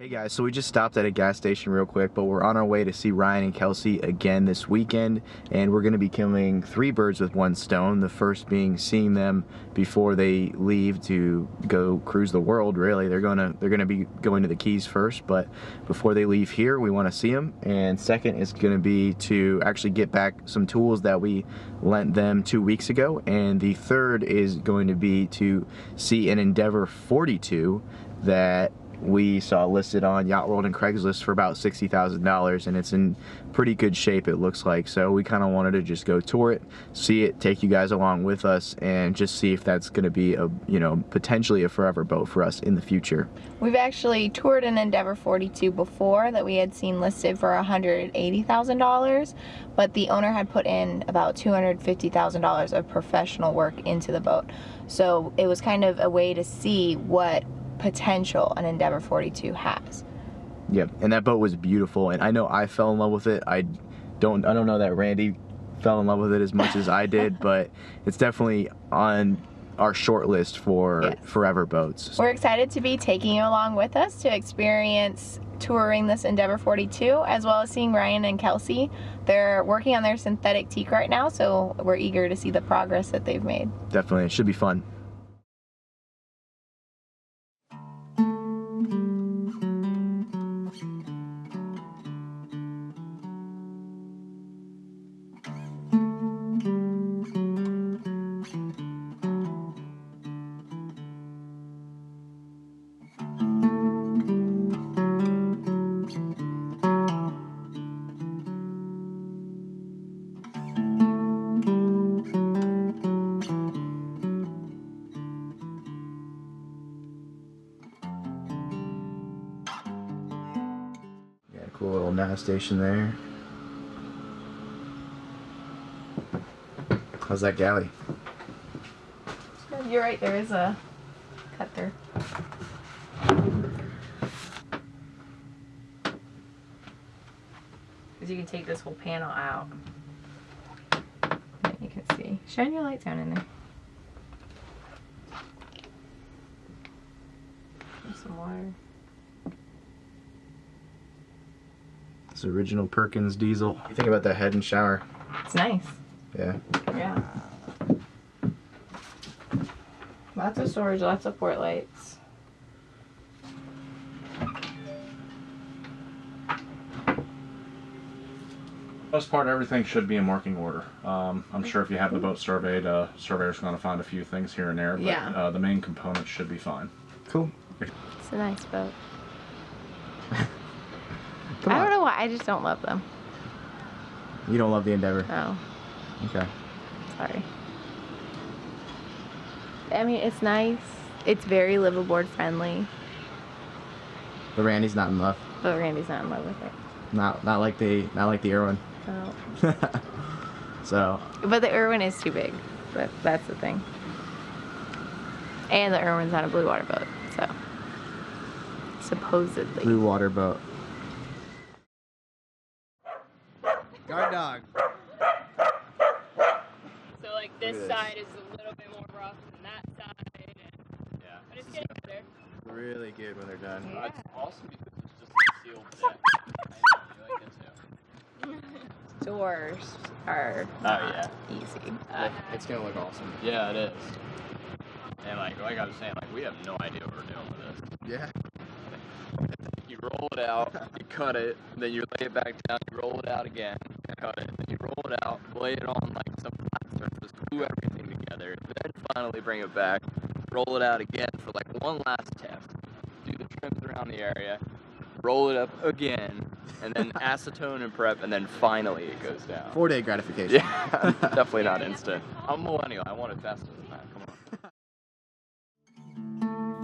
Hey guys, so we just stopped at a gas station real quick, but we're on our way to see Ryan and Kelsey again this weekend, and we're going to be killing 3 birds with 1 stone. The first being seeing them before they leave to go cruise the world. Really, they're gonna be going to the Keys first, but before they leave here, we want to see them. And second is going to be to actually get back some tools that we lent them 2 weeks ago, and the third is going to be to see an Endeavour 42 that we saw listed on Yacht World and Craigslist for about $60,000, and it's in pretty good shape, it looks like. So we kind of wanted to just go tour it, see it, take you guys along with us, and just see if that's going to be a, potentially a forever boat for us in the future. We've actually toured an Endeavour 42 before that we had seen listed for $180,000, but the owner had put in about $250,000 of professional work into the boat. So it was kind of a way to see what potential an Endeavour 42 has. Yep, and that boat was beautiful, and I know I fell in love with it. I don't know that Randy fell in love with it as much as I did, but it's definitely on our short list for forever boats. We're excited to be taking you along with us to experience touring this Endeavour 42, as well as seeing Ryan and Kelsey. They're working on their synthetic teak right now, so we're eager to see the progress that they've made. Definitely, it should be fun. Cool little nav station there. How's that galley? You're right, there is a cut through. Because you can take this whole panel out. And you can see. Shine your lights down in there. There's some water. This original Perkins diesel. What do you think about that head and shower? It's nice. Yeah. Yeah. Lots of storage, lots of port lights. Most part, everything should be in working order. I'm sure if you have the boat surveyed, surveyor's going to find a few things here and there, but the main components should be fine. Cool. It's a nice boat. I don't know why, I just don't love them. You don't love the Endeavour? No. Okay. Sorry. I mean, it's nice. It's very liveaboard friendly. But Randy's not in love. But Randy's not in love with it. Not like the Irwin. No. So. But the Irwin is too big. That's the thing. And the Irwin's not a blue water boat, so supposedly. Blue water boat. Guard dog. So like this side is a little bit more rough than that side, and Yeah. but it's getting better. Really good when they're done. Yeah. It's awesome because it's just a sealed deck. I like it too. Doors are yeah. easy. It's gonna look awesome. Yeah, it is. And like I was saying, like we have no idea what we're doing with this. Yeah. You roll it out, you cut it, then you lay it back down, you roll it out again, cut it, then you roll it out, lay it on like some flat surface, glue everything together, then finally bring it back, roll it out again for like one last test, do the trims around the area, roll it up again, and then acetone and prep, and then finally it goes down. 4-day gratification. Yeah, definitely not instant. I'm a millennial, I want it faster than that, come on.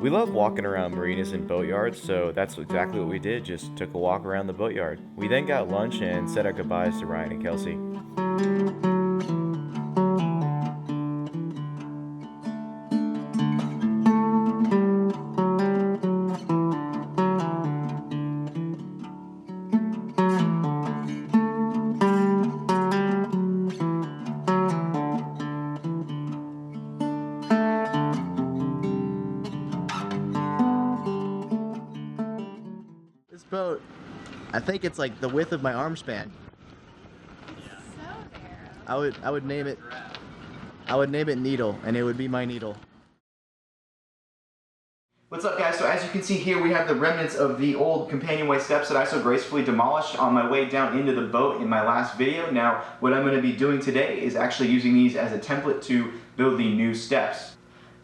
We love walking around marinas and boatyards, so that's exactly what we did, just took a walk around the boatyard. We then got lunch and said our goodbyes to Ryan and Kelsey. I think it's like the width of my arm span. I would name it Needle, and it would be my needle. What's up, guys? So as you can see here, we have the remnants of the old companionway steps that I so gracefully demolished on my way down into the boat in my last video. Now, what I'm going to be doing today is actually using these as a template to build the new steps.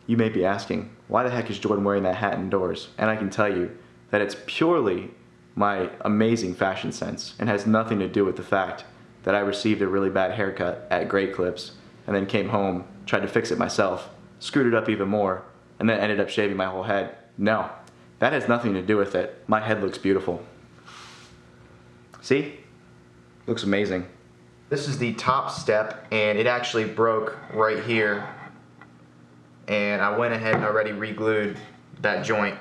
You may be asking, why the heck is Jordan wearing that hat indoors? And I can tell you that it's purely my amazing fashion sense and has nothing to do with the fact that I received a really bad haircut at Great Clips and then came home, tried to fix it myself, screwed it up even more, and then ended up shaving my whole head. No, that has nothing to do with it. My head looks beautiful. See? Looks amazing. This is the top step, and it actually broke right here. And I went ahead and already re-glued that joint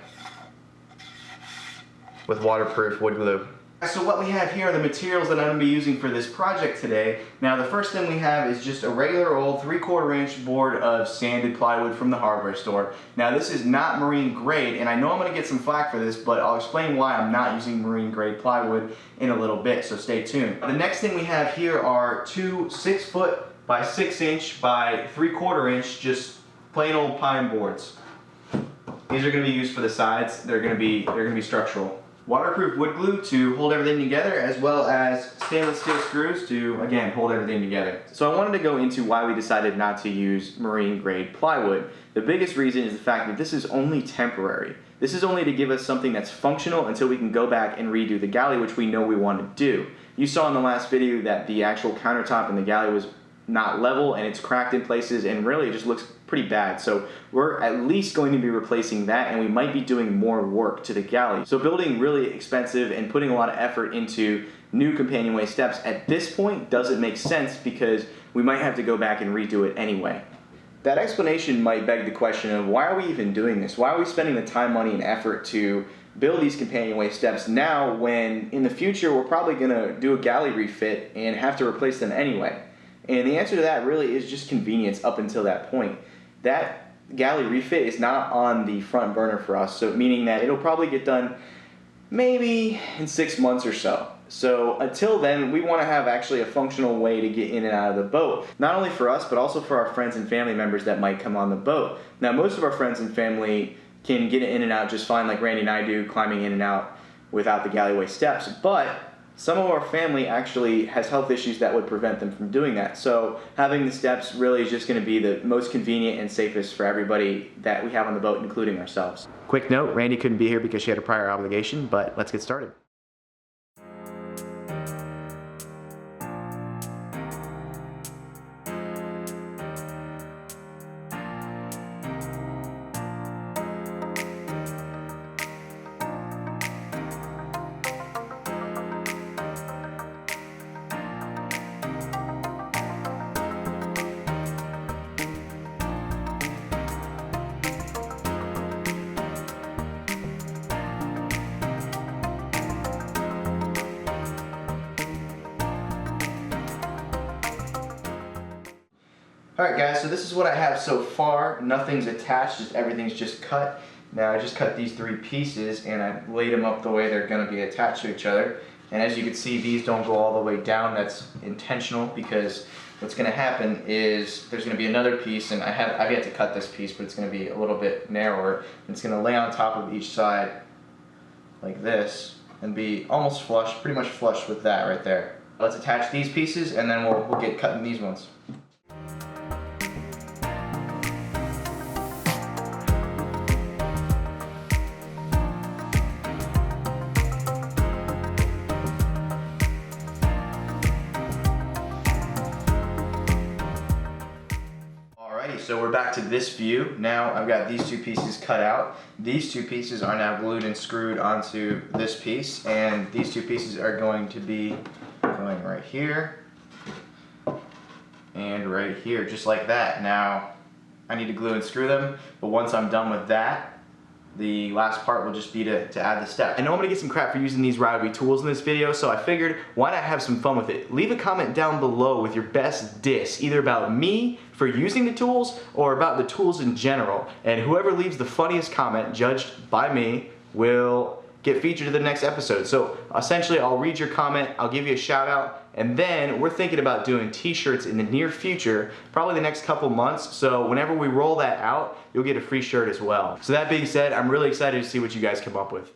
with waterproof wood glue. So what we have here are the materials that I'm going to be using for this project today. Now the first thing we have is just a regular old 3/4 inch board of sanded plywood from the hardware store. Now this is not marine grade, and I know I'm going to get some flack for this, but I'll explain why I'm not using marine grade plywood in a little bit, so stay tuned. The next thing we have here are two 6 foot by 6 inch by 3/4 inch just plain old pine boards. These are going to be used for the sides. They're going to be structural. Waterproof wood glue to hold everything together, as well as stainless steel screws to, again, hold everything together. So I wanted to go into why we decided not to use marine grade plywood. The biggest reason is the fact that this is only temporary. This is only to give us something that's functional until we can go back and redo the galley, which we know we want to do. You saw in the last video that the actual countertop in the galley was not level and it's cracked in places, and really it just looks pretty bad. So we're at least going to be replacing that, and we might be doing more work to the galley. So building really expensive and putting a lot of effort into new companionway steps at this point doesn't make sense, because we might have to go back and redo it anyway. That explanation might beg the question of, why are we even doing this? Why are we spending the time, money, and effort to build these companionway steps now, when in the future we're probably going to do a galley refit and have to replace them anyway? And the answer to that really is just convenience up until that point. That galley refit is not on the front burner for us, so meaning that it'll probably get done maybe in 6 months or so. So until then, we want to have actually a functional way to get in and out of the boat. Not only for us, but also for our friends and family members that might come on the boat. Now, most of our friends and family can get in and out just fine, like Randy and I do, climbing in and out without the galleyway steps. But some of our family actually has health issues that would prevent them from doing that. So having the steps really is just going to be the most convenient and safest for everybody that we have on the boat, including ourselves. Quick note, Randy couldn't be here because she had a prior obligation, but let's get started. Alright guys, so this is what I have so far. Nothing's attached, just everything's just cut. Now I just cut these 3 pieces and I laid them up the way they're going to be attached to each other. And as you can see, these don't go all the way down. That's intentional, because what's going to happen is there's going to be another piece, and I've yet to cut this piece, but it's going to be a little bit narrower. And it's going to lay on top of each side like this and be almost flush, pretty much flush with that right there. Let's attach these pieces and then we'll get cutting these ones. So we're back to this view. Now I've got these 2 pieces cut out. These 2 pieces are now glued and screwed onto this piece, and these 2 pieces are going to be going right here and right here, just like that. Now I need to glue and screw them, but once I'm done with that, the last part will just be to add the step. I know I'm gonna get some crap for using these Rowdy tools in this video, so I figured, why not have some fun with it? Leave a comment down below with your best diss, either about me for using the tools or about the tools in general. And whoever leaves the funniest comment, judged by me, will get featured in the next episode. So essentially, I'll read your comment, I'll give you a shout out, and then we're thinking about doing t-shirts in the near future, probably the next couple months. So whenever we roll that out, you'll get a free shirt as well. So that being said, I'm really excited to see what you guys come up with.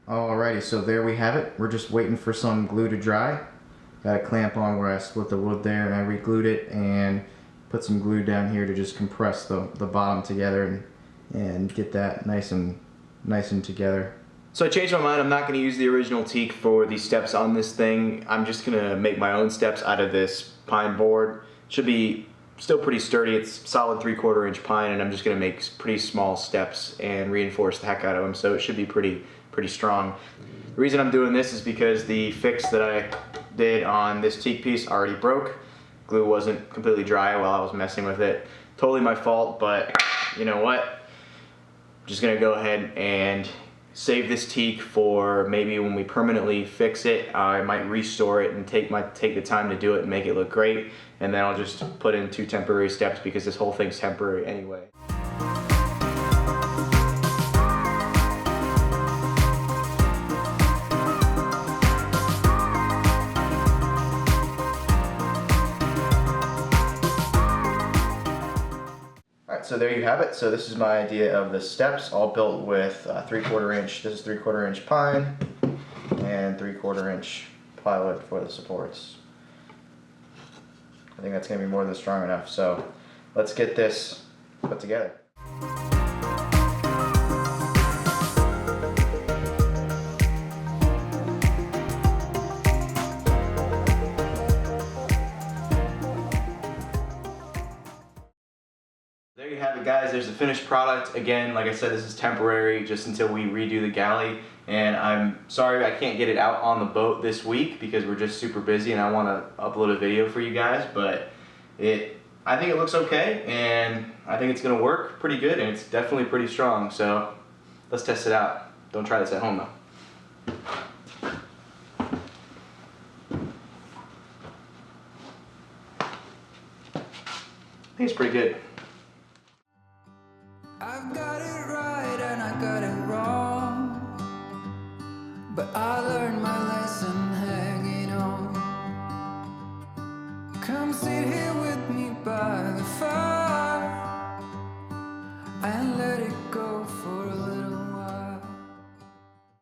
Alrighty, so there we have it. We're just waiting for some glue to dry. Got a clamp on where I split the wood there and I re-glued it and put some glue down here to just compress the bottom together and get that nice and together. So I changed my mind. I'm not going to use the original teak for these steps on this thing. I'm just going to make my own steps out of this pine board. Should be still pretty sturdy. It's solid 3/4 inch pine, and I'm just going to make pretty small steps and reinforce the heck out of them, so it should be pretty strong. The reason I'm doing this is because the fix that I did on this teak piece already broke. Glue wasn't completely dry while I was messing with it. Totally my fault, but you know what? I'm just gonna go ahead and save this teak for maybe when we permanently fix it. I might restore it and take the time to do it and make it look great, and then I'll just put in 2 temporary steps because this whole thing's temporary anyway. So there you have it. So this is my idea of the steps, all built with 3/4 inch. This is 3/4 inch pine and 3/4 inch plywood for the supports. I think that's going to be more than strong enough. So let's get this put together. There you have it, guys. There's the finished product. Again, like I said, this is temporary just until we redo the galley, and I'm sorry I can't get it out on the boat this week because we're just super busy and I want to upload a video for you guys, but I think it looks okay, and I think it's going to work pretty good, and it's definitely pretty strong, so let's test it out. Don't try this at home though. I think it's pretty good. I've got it right and I got it wrong, but I learned